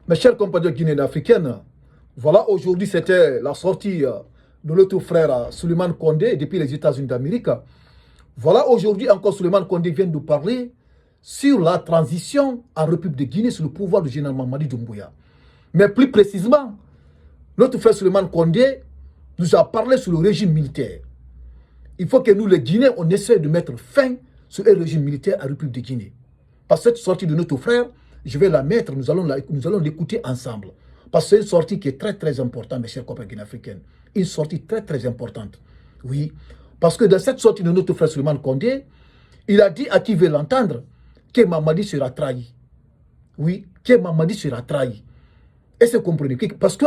Mes chers compatriotes guinéens africaines, voilà aujourd'hui c'était la sortie de notre frère Souleymane Kondé depuis les États-Unis d'Amérique. Voilà aujourd'hui encore Souleymane Kondé vient de parler sur la transition en République de Guinée sous le pouvoir du général Mamadi Doumbouya. Mais plus précisément, notre frère Souleymane Kondé nous a parlé sur le régime militaire. Il faut que nous les Guinéens, on essaie de mettre fin sur le régime militaire en République de Guinée. Parce que cette sortie de notre frère, je vais la mettre, nous allons l'écouter ensemble. Parce que c'est une sortie qui est très très importante, mes chers compatriotes africains. Une sortie très très importante. Oui, parce que dans cette sortie de notre frère Souleymane Kondé, il a dit à qui veut l'entendre que Mamadi sera trahi. Oui, que Mamadi sera trahi. Et c'est compris. Parce que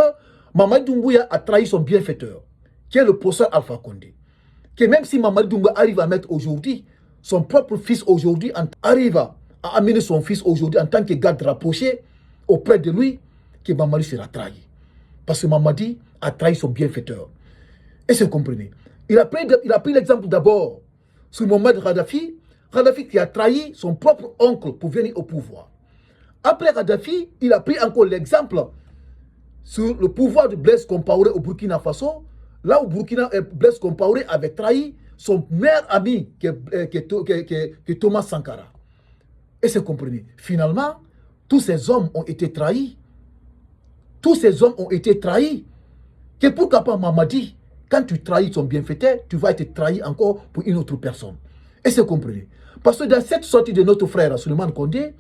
Mamadi Doumbouya a trahi son bienfaiteur, qui est le professeur Alpha Condé. Que même si Mamadi Doumbouya arrive à mettre aujourd'hui, son propre fils aujourd'hui arrive à amener son fils aujourd'hui en tant que garde rapproché auprès de lui, que Mamadi sera trahi. Parce que Mamadi a trahi son bienfaiteur. Et c'est compris. Il a pris l'exemple d'abord sur Mohamed Kadhafi, Kadhafi qui a trahi son propre oncle pour venir au pouvoir. Après Kadhafi, il a pris encore l'exemple sur le pouvoir de Blaise Compaoré au Burkina Faso, là où Blaise Compaoré avait trahi son meilleur ami qui est Thomas Sankara. Et c'est compris. Finalement, tous ces hommes ont été trahis. Tous ces hommes ont été trahis. Que pourquoi pas Mamadi, quand tu trahis ton bienfaiteur, tu vas être trahi encore pour une autre personne. Et c'est compris. Parce que dans cette sortie de notre frère Souleymane Kondé,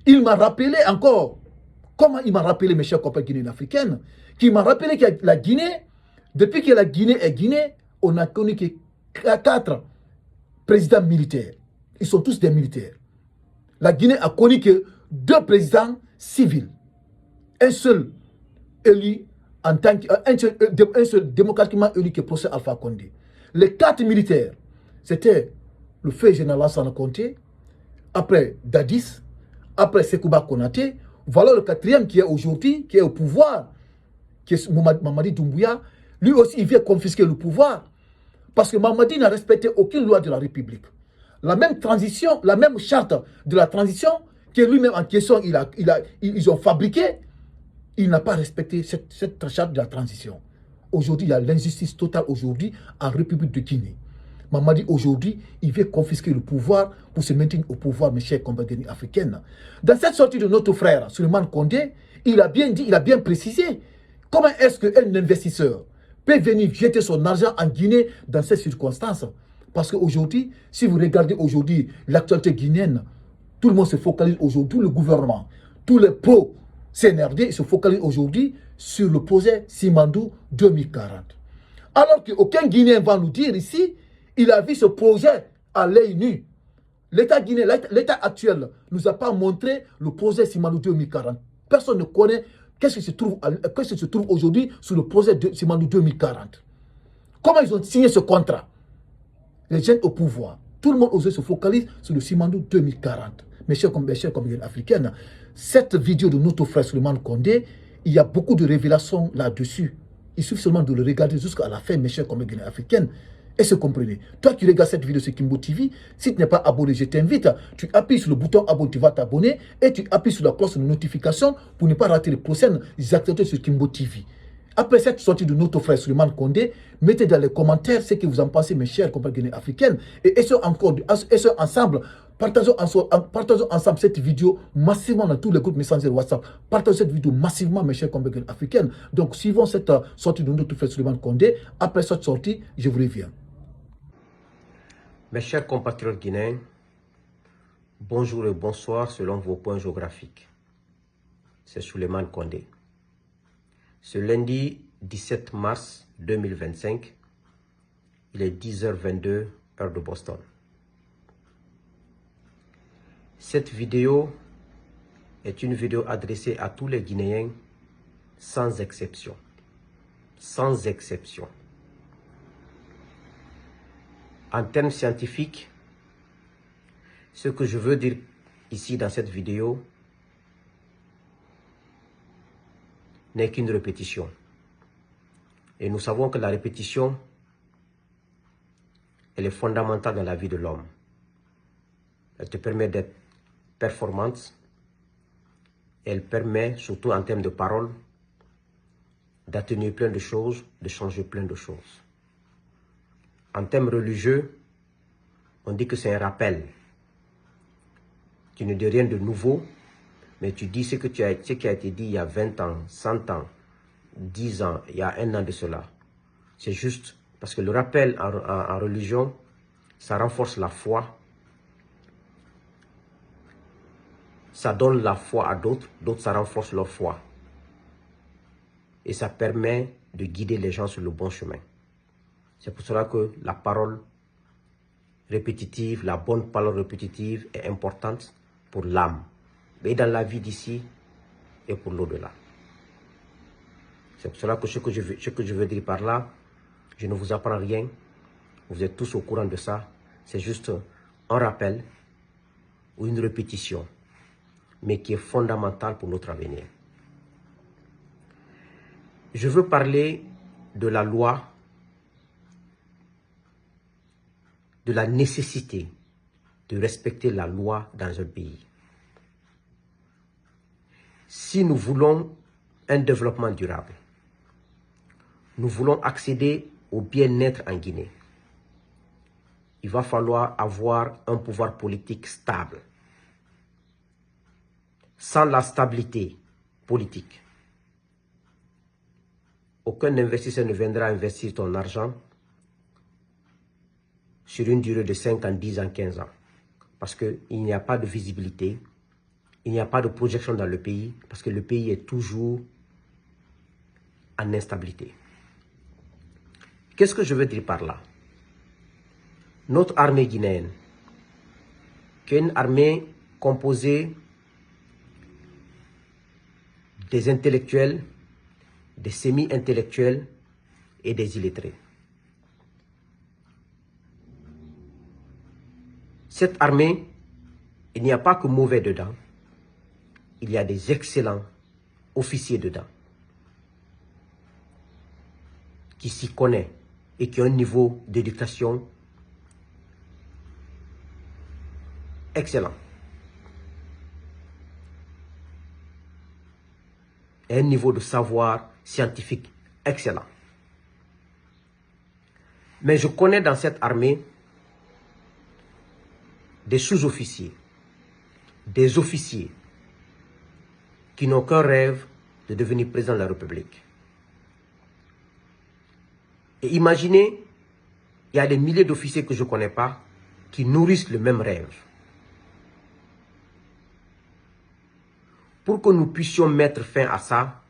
il m'a rappelé encore, comment il m'a rappelé, mes chers compatriotes guinéens africains, qu'il m'a rappelé que la Guinée, depuis que la Guinée est Guinée, on a connu que 4 présidents militaires. Ils sont tous des militaires. La Guinée a connu que 2 présidents civils. Un seul élu en tant un seul démocratiquement élu qui est procès Alpha Condé. Les 4 militaires, c'était le feu général Lansana Conté, après Dadis, après Sekouba Konaté. Voilà le 4e qui est aujourd'hui, qui est au pouvoir, qui est Mamadi Doumbouya. Lui aussi, il vient confisquer le pouvoir. Parce que Mamadi n'a respecté aucune loi de la République. La même transition, la même charte de la transition que lui-même en question, ils ont fabriqué, il n'a pas respecté cette charte de la transition. Aujourd'hui, il y a l'injustice totale aujourd'hui en République de Guinée. Mamadi, aujourd'hui, il veut confisquer le pouvoir pour se maintenir au pouvoir, mes chers compatriotes africains. Dans cette sortie de notre frère, Souleymane Kondé, il a bien dit, il a bien précisé comment est-ce qu'un investisseur peut venir jeter son argent en Guinée dans ces circonstances. Parce qu'aujourd'hui, si vous regardez aujourd'hui l'actualité guinéenne, tout le monde se focalise aujourd'hui, tout le gouvernement, tous les pro-CNRD se focalisent aujourd'hui sur le projet Simandou 2040. Alors qu'aucun Guinéen va nous dire ici, il a vu ce projet à l'œil nu. L'État guinéen, l'État actuel, ne nous a pas montré le projet Simandou 2040. Personne ne connaît qu'est-ce qui se trouve aujourd'hui sur le projet de Simandou 2040. Comment ils ont signé ce contrat? Les jeunes au pouvoir. Tout le monde osait se focaliser sur le Simandou 2040. Mes chers compatriotes africains, cette vidéo de notre frère Souleymane Kondé, il y a beaucoup de révélations là-dessus. Il suffit seulement de le regarder jusqu'à la fin, mes chers compatriotes africains. Et se comprenez. Toi qui regardes cette vidéo sur Kimbo TV, si tu n'es pas abonné, je t'invite. Tu appuies sur le bouton abonner, tu vas t'abonner. Et tu appuies sur la cloche de notification pour ne pas rater les prochaines actualités sur Kimbo TV. Après cette sortie de notre frère Souleymane Kondé, mettez dans les commentaires ce que vous en pensez, mes chers compatriotes africains. Et essayons ensemble, partageons ensemble cette vidéo massivement dans tous les groupes Messenger WhatsApp. Partagez cette vidéo massivement, mes chers compatriotes africains. Donc, suivons cette sortie de notre frère Souleymane Kondé. Après cette sortie, je vous reviens. Mes chers compatriotes guinéens, bonjour et bonsoir selon vos points géographiques. C'est Souleymane Kondé. Ce lundi 17 mars 2025, il est 10h22, heure de Boston. Cette vidéo est une vidéo adressée à tous les Guinéens sans exception. Sans exception. En termes scientifiques, ce que je veux dire ici dans cette vidéo n'est qu'une répétition. Et nous savons que la répétition, elle est fondamentale dans la vie de l'homme. Elle te permet d'être performante Elle permet, surtout en termes de parole, d'atténuer plein de choses, de changer plein de choses. En termes religieux, on dit que c'est un rappel. Tu ne dis rien de nouveau, mais tu dis ce qui a été dit il y a 20 ans, 100 ans, 10 ans, il y a 1 an de cela. C'est juste parce que le rappel en religion, ça renforce la foi. Ça donne la foi à d'autres, d'autres ça renforce leur foi. Et ça permet de guider les gens sur le bon chemin. C'est pour cela que la parole répétitive, la bonne parole répétitive est importante pour l'âme. Et dans la vie d'ici et pour l'au-delà. C'est pour cela que ce que je veux dire par là, je ne vous apprends rien. Vous êtes tous au courant de ça. C'est juste un rappel ou une répétition, mais qui est fondamentale pour notre avenir. Je veux parler de la loi, de la nécessité de respecter la loi dans un pays. Si nous voulons un développement durable, nous voulons accéder au bien-être en Guinée, il va falloir avoir un pouvoir politique stable. Sans la stabilité politique, aucun investisseur ne viendra investir ton argent sur une durée de 5 ans, 10 ans, 15 ans. Parce qu'il n'y a pas de visibilité, il n'y a pas de projection dans le pays, parce que le pays est toujours en instabilité. Qu'est-ce que je veux dire par là? Notre armée guinéenne, qui est une armée composée des intellectuels, des semi-intellectuels et des illettrés. Cette armée, il n'y a pas que mauvais dedans, il y a des excellents officiers dedans, qui s'y connaissent et qui ont un niveau d'éducation excellent. Et un niveau de savoir scientifique excellent. Mais je connais dans cette armée des sous-officiers, des officiers qui n'ont qu'un rêve de devenir président de la République. Et imaginez, il y a des milliers d'officiers que je ne connais pas qui nourrissent le même rêve. Pour que nous puissions mettre fin à ça,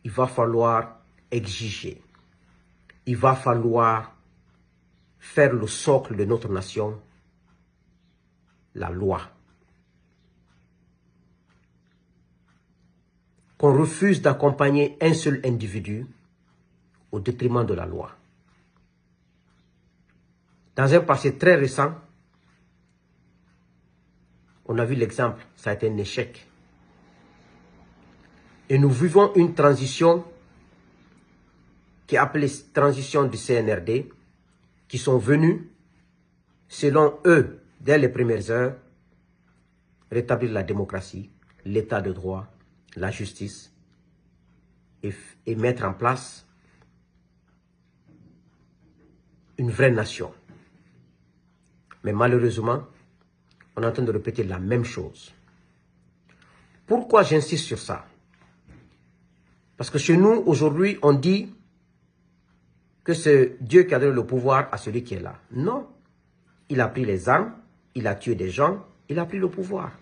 il va falloir exiger. Il va falloir faire le socle de notre nation, la loi. Qu'on refuse d'accompagner un seul individu au détriment de la loi. Dans un passé très récent, on a vu l'exemple, ça a été un échec. Et nous vivons une transition qui est appelée transition du CNRD, qui sont venus, selon eux, dès les premières heures, rétablir la démocratie, l'état de droit, la justice, et mettre en place une vraie nation. Mais malheureusement, on est en train de répéter la même chose. Pourquoi j'insiste sur ça? Parce que chez nous, aujourd'hui, on dit que c'est Dieu qui a donné le pouvoir à celui qui est là. Non. Il a pris les armes, il a tué des gens, il a pris le pouvoir.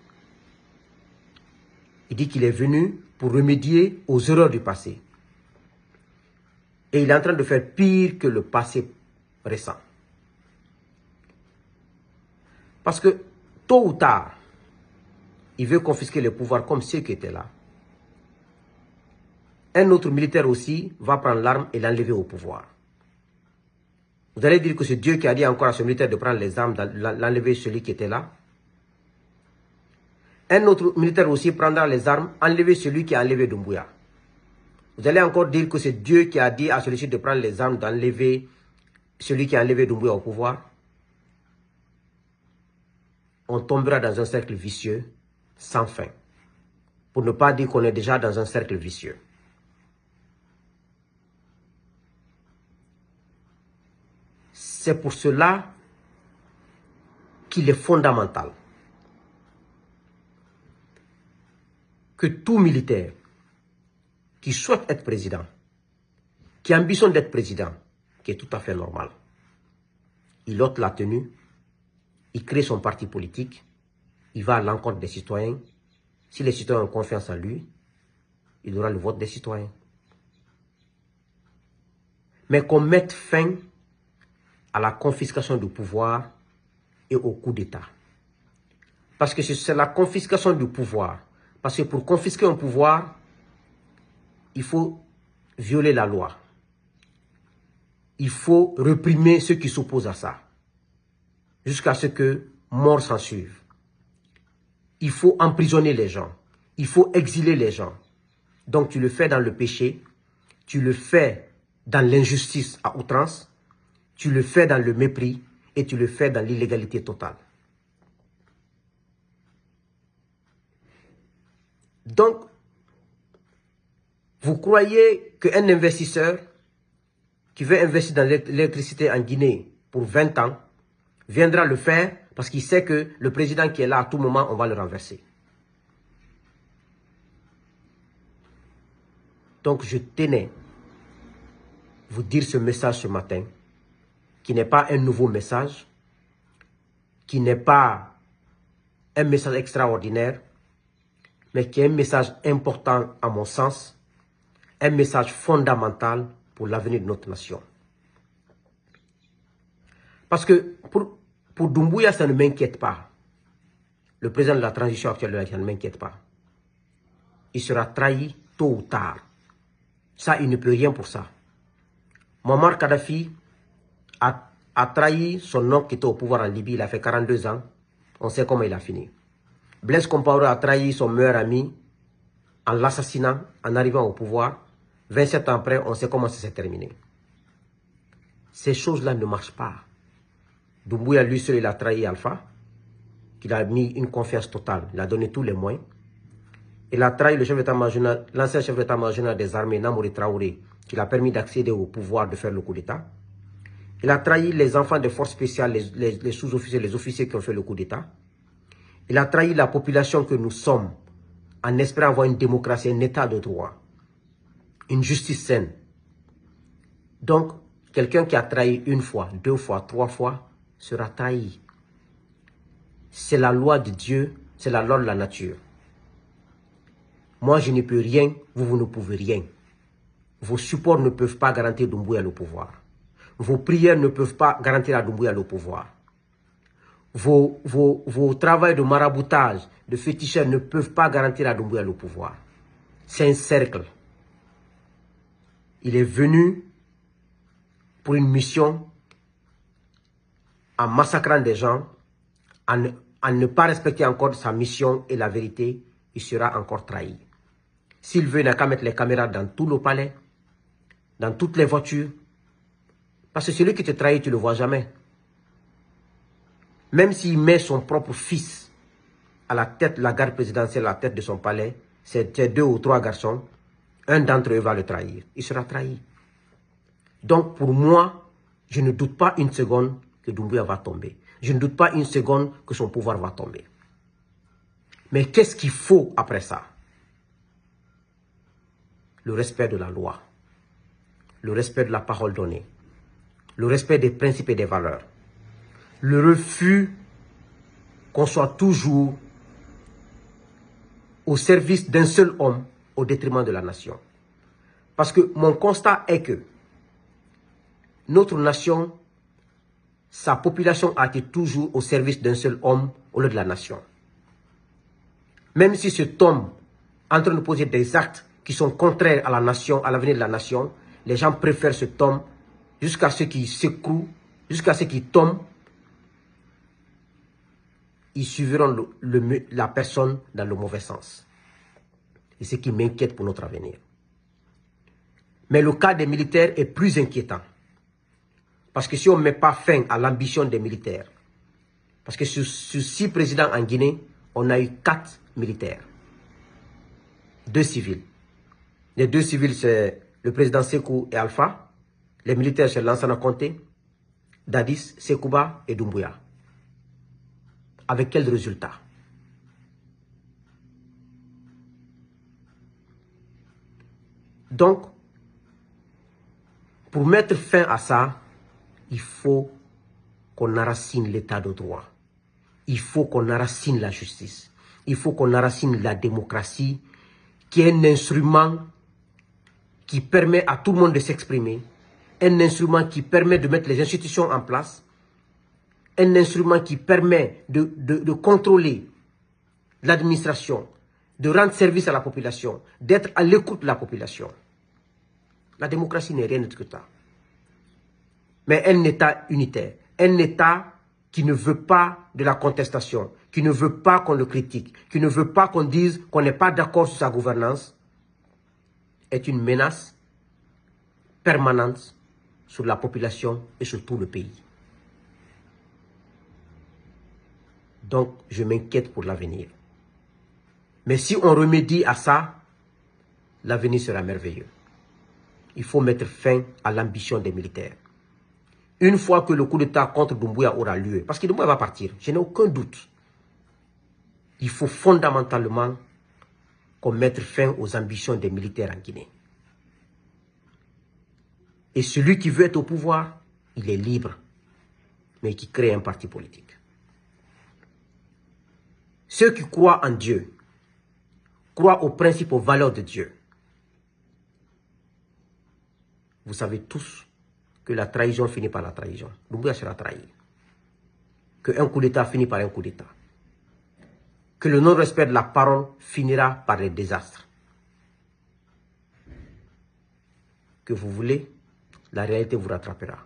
Il dit qu'il est venu pour remédier aux erreurs du passé. Et il est en train de faire pire que le passé récent. Parce que, tôt ou tard, il veut confisquer le pouvoir comme ceux qui étaient là. Un autre militaire aussi va prendre l'arme et l'enlever au pouvoir. Vous allez dire que c'est Dieu qui a dit encore à ce militaire de prendre les armes, d'enlever celui qui était là. Un autre militaire aussi prendra les armes, enlever celui qui a enlevé Doumbouya. Vous allez encore dire que c'est Dieu qui a dit à celui-ci de prendre les armes, d'enlever celui qui a enlevé Doumbouya au pouvoir. On tombera dans un cercle vicieux sans fin. pour ne pas dire qu'on est déjà dans un cercle vicieux. C'est pour cela qu'il est fondamental que tout militaire qui souhaite être président, qui ambitionne d'être président, qui est tout à fait normal, il ôte la tenue, il crée son parti politique, il va à l'encontre des citoyens. Si les citoyens ont confiance en lui, il aura le vote des citoyens. Mais qu'on mette fin à la confiscation du pouvoir et au coup d'État. Parce que c'est la confiscation du pouvoir. Parce que pour confisquer un pouvoir, il faut violer la loi. Il faut réprimer ceux qui s'opposent à ça. Jusqu'à ce que mort s'en suive. Il faut emprisonner les gens. Il faut exiler les gens. Donc tu le fais dans le péché. Tu le fais dans l'injustice à outrance. Tu le fais dans le mépris. Et tu le fais dans l'illégalité totale. Donc, vous croyez qu'un investisseur qui veut investir dans l'électricité en Guinée pour 20 ans viendra le faire parce qu'il sait que le président qui est là à tout moment, on va le renverser. Donc, je tenais vous dire ce message ce matin, qui n'est pas un nouveau message, qui n'est pas un message extraordinaire, mais qui est un message important à mon sens, un message fondamental pour l'avenir de notre nation. Parce que pour Doumbouya, ça ne m'inquiète pas. Le président de la transition actuelle, ça ne m'inquiète pas. Il sera trahi tôt ou tard. Ça, il ne peut rien pour ça. Muammar Kadhafi a trahi son oncle qui était au pouvoir en Libye. Il a fait 42 ans. On sait comment il a fini. Blaise Compaoré a trahi son meilleur ami en l'assassinant, en arrivant au pouvoir. 27 ans après, on sait comment ça s'est terminé. Ces choses-là ne marchent pas. Doumbouya, lui seul, il a trahi Alpha, qu'il a mis une confiance totale. Il a donné tous les moyens. Il a trahi le chef d'état-major, l'ancien chef d'état-major des armées, Namouri Traoré, qui l'a permis d'accéder au pouvoir, de faire le coup d'État. Il a trahi les enfants des forces spéciales, les sous-officiers, les officiers qui ont fait le coup d'État. Il a trahi la population que nous sommes, en espérant avoir une démocratie, un état de droit, une justice saine. Donc, quelqu'un qui a trahi une fois, 2 fois, 3 fois, sera trahi. C'est la loi de Dieu, c'est la loi de la nature. Moi, je ne peux rien, vous ne pouvez rien. Vos supports ne peuvent pas garantir Doumbouya le pouvoir. Vos prières ne peuvent pas garantir à Doumbouya le pouvoir. Vos travaux de maraboutage, de féticheurs ne peuvent pas garantir à Doumbouya le pouvoir. C'est un cercle. Il est venu pour une mission en massacrant des gens, en ne pas respecter encore sa mission et la vérité, il sera encore trahi. S'il veut, il n'a qu'à mettre les caméras dans tous nos palais, dans toutes les voitures. Parce que celui qui te trahit, tu ne le vois jamais. Même s'il met son propre fils à la tête, la garde présidentielle, à la tête de son palais, c'est 2 ou 3 garçons, un d'entre eux va le trahir. Il sera trahi. Donc pour moi, je ne doute pas une seconde que Doumbouya va tomber. Je ne doute pas une seconde que son pouvoir va tomber. Mais qu'est-ce qu'il faut après ça? Le respect de la loi, le respect de la parole donnée, le respect des principes et des valeurs, le refus qu'on soit toujours au service d'un seul homme au détriment de la nation. Parce que mon constat est que notre nation, sa population a été toujours au service d'un seul homme au lieu de la nation. Même si cet homme est en train de poser des actes qui sont contraires à la nation, à l'avenir de la nation, les gens préfèrent cet homme jusqu'à ce qu'il s'écroule, jusqu'à ce qu'il tombe. Ils suivront la personne dans le mauvais sens. Et ce qui m'inquiète pour notre avenir. Mais le cas des militaires est plus inquiétant. Parce que si on ne met pas fin à l'ambition des militaires, parce que sur 6 présidents en Guinée, on a eu 4 militaires. 2 civils. Les 2 civils, c'est le président Sékou et Alpha. Les militaires, c'est Lansana Conté, Dadis, Sekouba et Doumbouya. Avec quel résultat? Donc, pour mettre fin à ça, il faut qu'on enracine l'état de droit. Il faut qu'on enracine la justice. Il faut qu'on enracine la démocratie, qui est un instrument qui permet à tout le monde de s'exprimer, un instrument qui permet de mettre les institutions en place, un instrument qui permet de contrôler l'administration, de rendre service à la population, d'être à l'écoute de la population. La démocratie n'est rien d'autre que ça. Mais un État unitaire, un État qui ne veut pas de la contestation, qui ne veut pas qu'on le critique, qui ne veut pas qu'on dise qu'on n'est pas d'accord sur sa gouvernance, est une menace permanente sur la population et sur tout le pays. Donc, je m'inquiète pour l'avenir. Mais si on remédie à ça, l'avenir sera merveilleux. Il faut mettre fin à l'ambition des militaires. Une fois que le coup d'État contre Doumbouya aura lieu, parce que Doumbouya va partir, je n'ai aucun doute, il faut fondamentalement qu'on mette fin aux ambitions des militaires en Guinée. Et celui qui veut être au pouvoir, il est libre, mais qui crée un parti politique. Ceux qui croient en Dieu, croient aux principes, aux valeurs de Dieu. Vous savez tous que la trahison finit par la trahison. Doumbouya sera trahi. Que un coup d'État finit par un coup d'État. Que le non-respect de la parole finira par les désastres. Que vous voulez, la réalité vous rattrapera.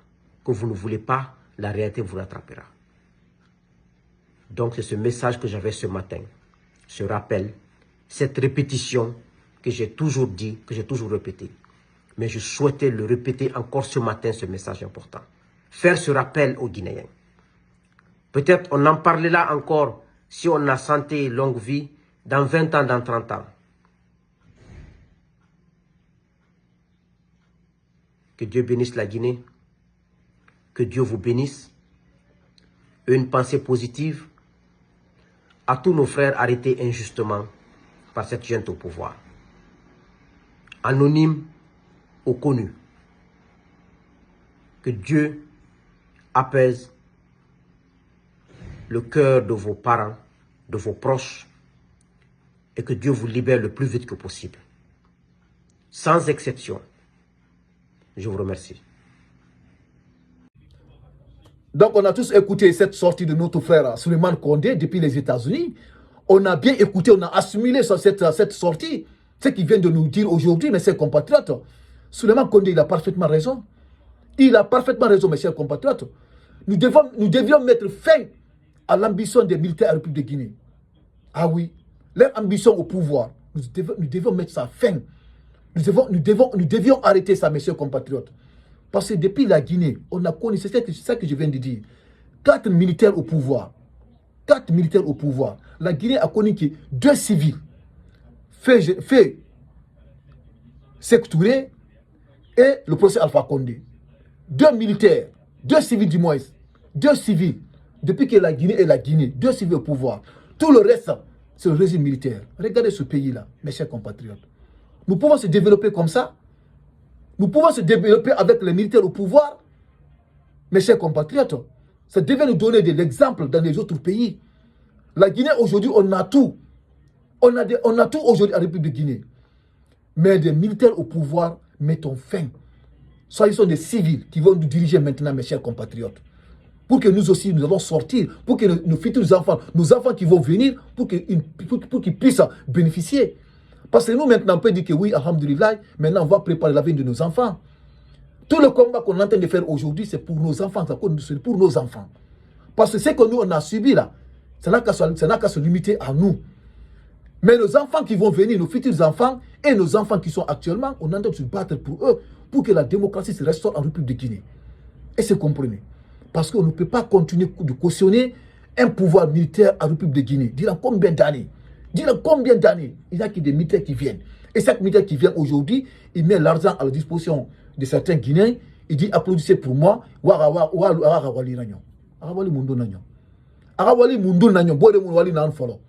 Que vous ne voulez pas, la réalité vous rattrapera. Donc c'est ce message que j'avais ce matin. Ce rappel, cette répétition que j'ai toujours dit, que j'ai toujours répété. Mais je souhaitais le répéter encore ce matin, ce message important. Faire ce rappel aux Guinéens. Peut-être on en parlera encore si on a santé et longue vie dans 20 ans, dans 30 ans. Que Dieu bénisse la Guinée. Que Dieu vous bénisse. Une pensée positive à tous nos frères arrêtés injustement par cette junte au pouvoir. Anonyme ou connu. Que Dieu apaise le cœur de vos parents, de vos proches, et que Dieu vous libère le plus vite que possible. Sans exception. Je vous remercie. Donc on a tous écouté cette sortie de notre frère Souleymane Condé depuis les États-Unis. On a bien écouté, on a assimilé cette sortie. Ce qu'il vient de nous dire aujourd'hui, mes chers compatriotes. Souleymane Condé, il a parfaitement raison. Il a parfaitement raison, mes chers compatriotes. Nous devions mettre fin à l'ambition des militaires de la République de Guinée. Ah oui, leur ambition au pouvoir. Nous devons mettre ça fin. Nous devions arrêter ça, mes chers compatriotes. Parce que depuis la Guinée, on a connu, c'est ça que je viens de dire, 4 militaires au pouvoir. 4 militaires au pouvoir. La Guinée a connu que 2 civils. Fait Sékou Touré et le professeur Alpha Condé. 2 militaires, 2 civils du moins. 2 civils. Depuis que la Guinée est la Guinée, 2 civils au pouvoir. Tout le reste, c'est le régime militaire. Regardez ce pays-là, mes chers compatriotes. Nous pouvons se développer comme ça. Nous pouvons se développer avec les militaires au pouvoir. Mes chers compatriotes, ça devait nous donner de l'exemple dans les autres pays. La Guinée, aujourd'hui, on a tout. On a tout aujourd'hui à la République de Guinée. Mais des militaires au pouvoir, mettons fin. Soyons des civils qui vont nous diriger maintenant, mes chers compatriotes. Pour que nous aussi, nous allons sortir, pour que nos futurs enfants, nos enfants qui vont venir, pour qu'ils puissent bénéficier. Parce que nous, maintenant, on peut dire que oui, alhamdoulilah, maintenant, on va préparer l'avenir de nos enfants. Tout le combat qu'on est en train de faire aujourd'hui, c'est pour nos enfants, c'est pour nos enfants. Parce que ce que nous, on a subi là, ça n'a qu'à se limiter à nous. Mais nos enfants qui vont venir, nos futurs enfants, et nos enfants qui sont actuellement, on est en train de se battre pour eux, pour que la démocratie se restaure en République de Guinée. Et c'est comprenez. Parce qu'on ne peut pas continuer de cautionner un pouvoir militaire en République de Guinée. Durant combien d'années? Dis-le combien d'années. Il y a des militaires qui viennent. Et cette militaire qui vient aujourd'hui, il met l'argent à la disposition de certains Guinéens. Il dit applaudissez pour moi. Arawali mundu nanyo. Arawali mundu nanyo. Bode wali nan follow.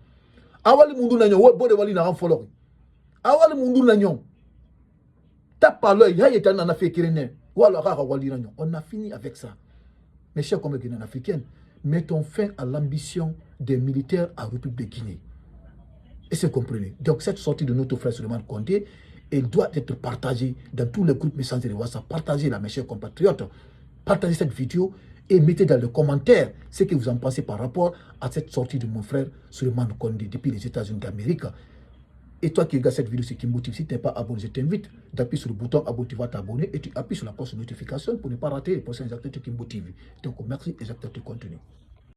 Awali mundu nanyo. Bode wali nan follow. Awali mundu nanyo. Tape par l'œil. On a fini avec ça. Mes chers collègues guinéens africains, mettons fin à l'ambition des militaires à République de Guinée. Et c'est comprenez. Donc cette sortie de notre frère Souleymane Kondé, elle doit être partagée dans tous les groupes messagers de WhatsApp. Partagez-la, mes chers compatriotes. Partagez cette vidéo et mettez dans les commentaires ce que vous en pensez par rapport à cette sortie de mon frère Souleymane Kondé depuis les États-Unis d'Amérique. Et toi qui regardes cette vidéo sur Kimbo TV, si tu n'es pas abonné, je t'invite d'appuyer sur le bouton abonner, tu vas t'abonner et tu appuies sur la cloche de notification pour ne pas rater les prochaines activités de Kimbo TV. Donc merci et j'accepte de continuer.